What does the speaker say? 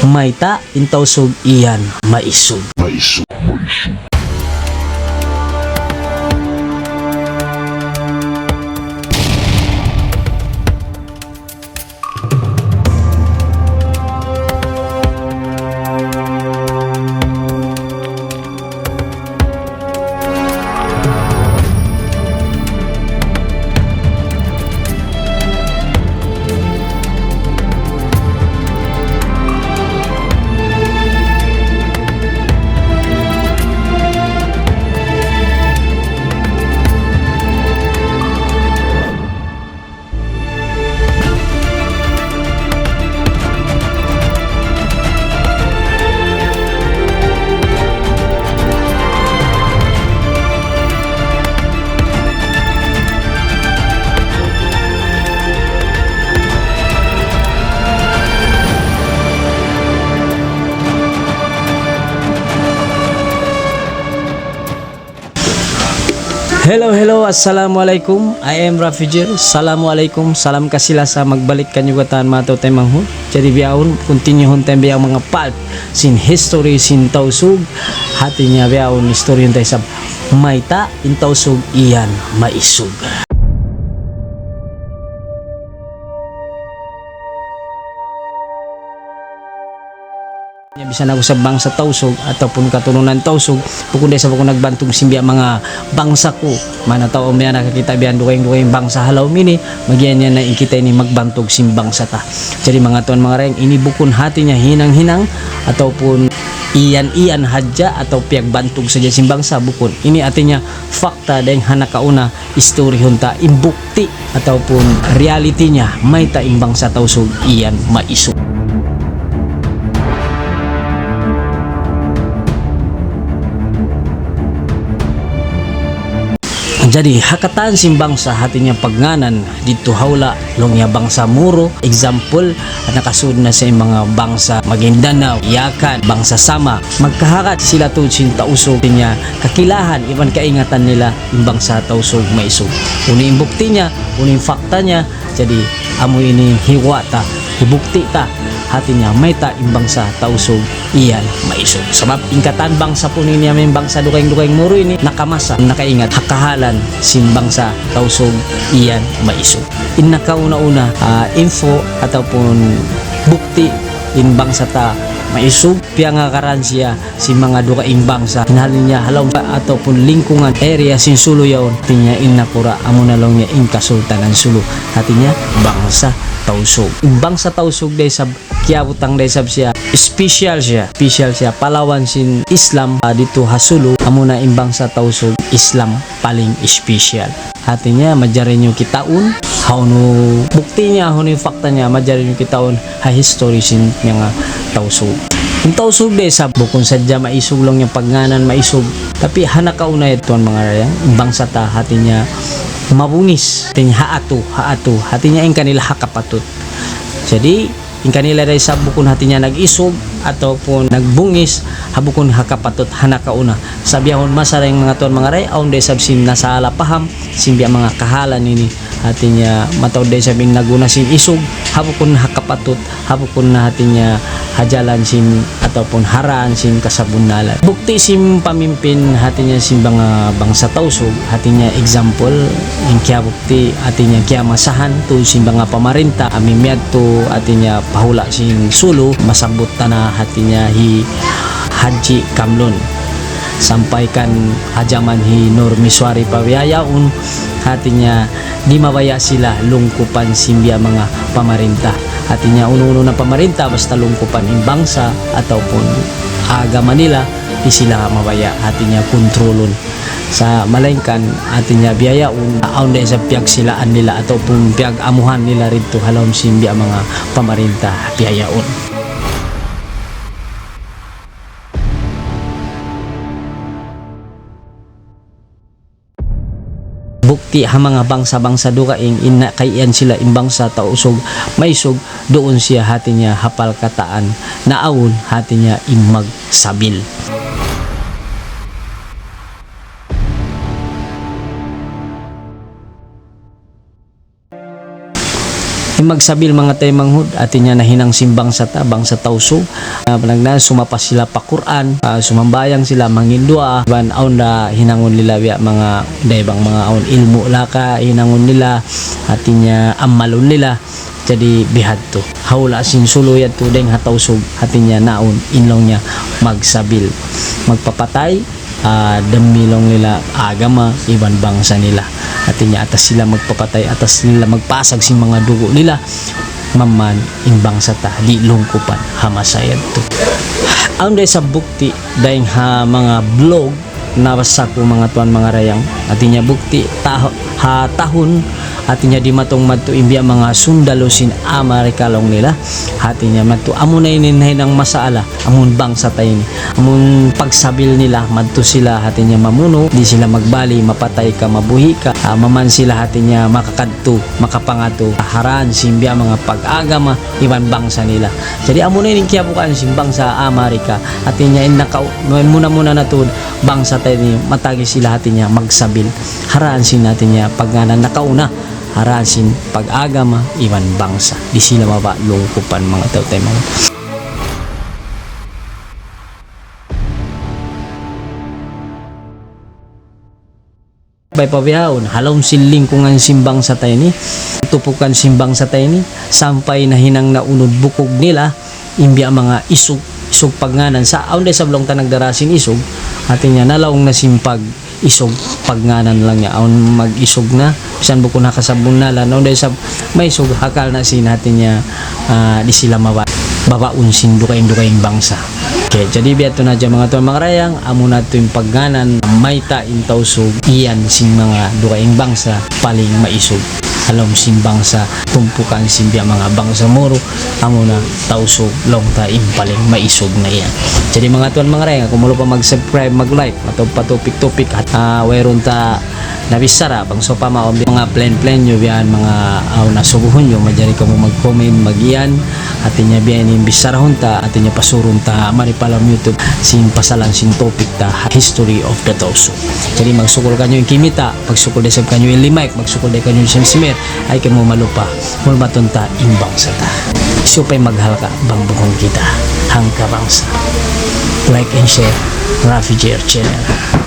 Mayta intaw sug iyan maisog. Hello, assalamualaikum. I am Rafijir. Assalamualaikum. Salam kasila sa magbalik kanyugatan mato tay manghud. Jadi biyaon continue hon tay biyang mga pulp sin history sin tausug. Hati niya biyaon history tay sa mayta in tausug iyan maisug. Bisan ako sa bangsa tausog ataupun katurunan tausog pukun sa ako nagbantog simbya mga bangsa ko manataw may nakakita biyan duwing bangsa halaw mini magian niya na ikita ni magbantog sim bangsa ta. Jadi mga tuan mga reng inibukon hati niya hinang-hinang ataupun iyan hadja atau piag bantog sa sim bangsa bukon ini artinya fakta deng hanakauna istorya hunta imbukti ataupun reality niya may ta bangsa tausog iyan maisog. Jadi hakatan sim bangsa hatinya pagnganan dito hawla longya bangsa muro example nakasud na sa mga bangsa Maguindanao Yakan bangsa Sama magkahakat sila to sin tausog niya kakilahan iban kaingatan nila yung bangsa tausog maisog uni imbukti niya uni fakta niya jadi amo ini hiwata hibukti ta hati niya may ta bangsa tausog iyan maisog sabab ingkatan bangsa po niya may bangsa dukayng muro ini nakamasa nakaingat hakahalan sin bangsa tausog iyan maisog in nakauna-una info ataupun bukti in bangsa ta maisog piya nga karansiya si mga dukaing bangsa hinalin niya halaw ataupun lingkungan area sin Sulu yaon tinya in nakura amo na lang niya in kasultanan Sulu hati niya bangsa tausog bangsa tausog day sab kiabutang day sab siya special siya Palawan sin Islam dito hasulu amo na bangsa tausog Islam paling special hati niya majarin yung kitaun hauno bukti niya hauno yung fakta niya majarin yung kitaun ha history sin nga tausog yung tausog day sab bukon sadya maisog lang yung pagnganan maisog tapi hanakauna ito ang mga rayang bangsa ta hati niya mabungis hatinya haatu hatinya ing kanila hakapatut jadi ing kanila day sa bukon hatinya nag-isog ataupun nagbungis habukon hakapatut hanakauna sabiyahon masarang mga tuan mga ray aun day sab sin nasala paham simbiya mga kahalan ini hatinya mataw day sabing naguna sin isog habukon hakapatut habukon na hatinya hajalan sin ataupun haraan sin kasabunalan bukti sim pamimpin hatinya sin mga bangsa tausog hatinya example in kya bukti hatinya kya masahan to sin mga pamarinta amimiad to hatinya pahula sin Sulu masabot na hatinya hi Haji Kamlun sampaikan hajaman hi Nur Miswari Pawiyayaun hatinya di mabaya sila lungkupan simbya mga pamarinta hatinya uno-uno na pamarinta basta lungkupan in bangsa ataupun agama nila di sila mabaya hatinya kontrolon sa malengkan hatinya biyayaun aun sa piyag silaan nila ataupun piyag amuhan nila rito halom simbya mga pamarinta biyayaun. Bukti ha mga bangsa-bangsa dukaing ina kayan sila imbangsa tausog maisog doon siya hati niya hapal kataan naawon hati niya imagsabil. Magsabil mga tay manghud atin niya nahinang simbang sa tabang sa tawso. Panagna sumapas sila pa Quran, sumambayang sila mangindua ban aun na hinangon nila mga daybang mga aun ilmu laka hinangon nila atin niya amalon nila. Jadi bihad to hawla sin suloy at tudeng hatawsog atin niya naon inlong niya magsabil magpapatay damilong nila agama iban bangsa nila atin niya atas sila magpapatay atas nila magpasag si mga dugo nila maman in bangsa ta di lungkupan hamasayad to aun day sa bukti dahing ha mga blog nabasa ko mga tuan mga rayang atin niya bukti tahon atin niya di matong madto imbya mga sundalo sin Amerikalong nila atin niya madto amo na ininhay ng masaala amon bangsa tayo ni amon pagsabil nila madto sila atin niya mamuno di sila magbali mapatay ka mabuhi ka maman sila atin niya makakadto makapangato haran simbya mga pag-agama iban bangsa nila jadi amo na inin kiyabukan sin bangsa Amerika atin niya inakaw muna na to bangsa tayo ni matagi sila atin niya magsabil haran sin natin niya pagngana nakauna harasin pag-agama iwan bangsa di sila mabalungkupan mga tao-tay mga bay pabiyahon halong siling kungan simbang sa tayo ni tupukan simbang sa tayo ni sampay na hinang naunod bukog nila imbya mga isog pagnganan sa aun day sablong ta nagdarasin isog atin niya nalaong nasimpag isog pagnganan lang niya aun mag-isog na bisan buko nakasabon na lan aun day sab may isog hakal na sin natin niya di sila babaun sin dukaing bangsa okay jadi biyato na dyan mga tuwan mga rayang amo na ito yung pagnganan may tain tawsog iyan sin mga dukaing bangsa paling maisog alam sin bangsa tumpukan simbya mga bangsa moro amo na tawsog long ta impaling maisog na iyan jadi mga tuwan mga rayang kung malo pa mag-subscribe mag-like matog pa topic at wayron ta nabisara bang so pa maom mga plan nyo biyan mga nasubuhon nyo majari ka mo mag-comment mag-iyan atin niya biyan yung bisarahon ta atin niya pasurun ta maripalam YouTube sin pasalan sin topic ta history of the tawsog jadi magsukol kanyo yung kimita magsukol desab kanyo yung limayk magsukol de kanyo yung simsimer ay kan mo malupa mulmaton ta imbang sa ta supay maghalka bang bukong kita hangka bangsa like and share Rafi Jer Channel.